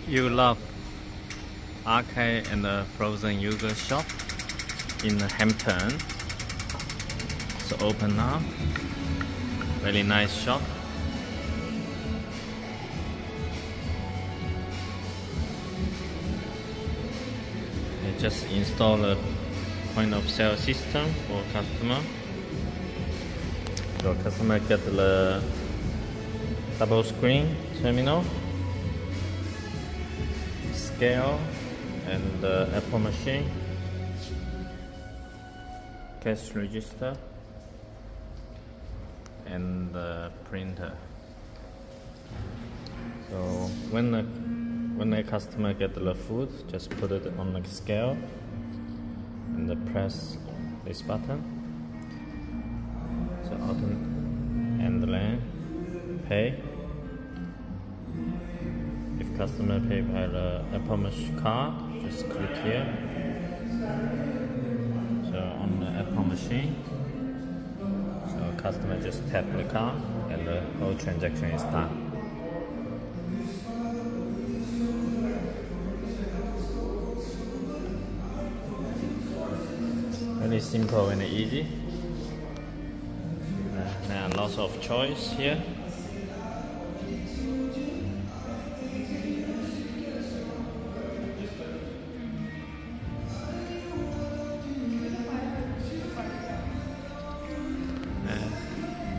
You love arcade and the frozen yogurt shop in Hampton. It's open now. Very nice shop. They just installed a point of sale system for customer. So customer get the double screen terminal, scale, and the Apple machine, cash register, and the printer. So when the customer get the food, just put it on the scale and press this button. So auto and then pay. If customer pay by the Apple card, just click here. So on the Apple machine, so customer just tap the card and the whole transaction is done. Very simple and easy. Now lots of choice here.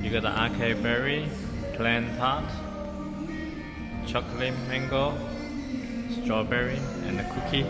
You got the arcade berry, plain tart, chocolate mango, strawberry, and the cookie.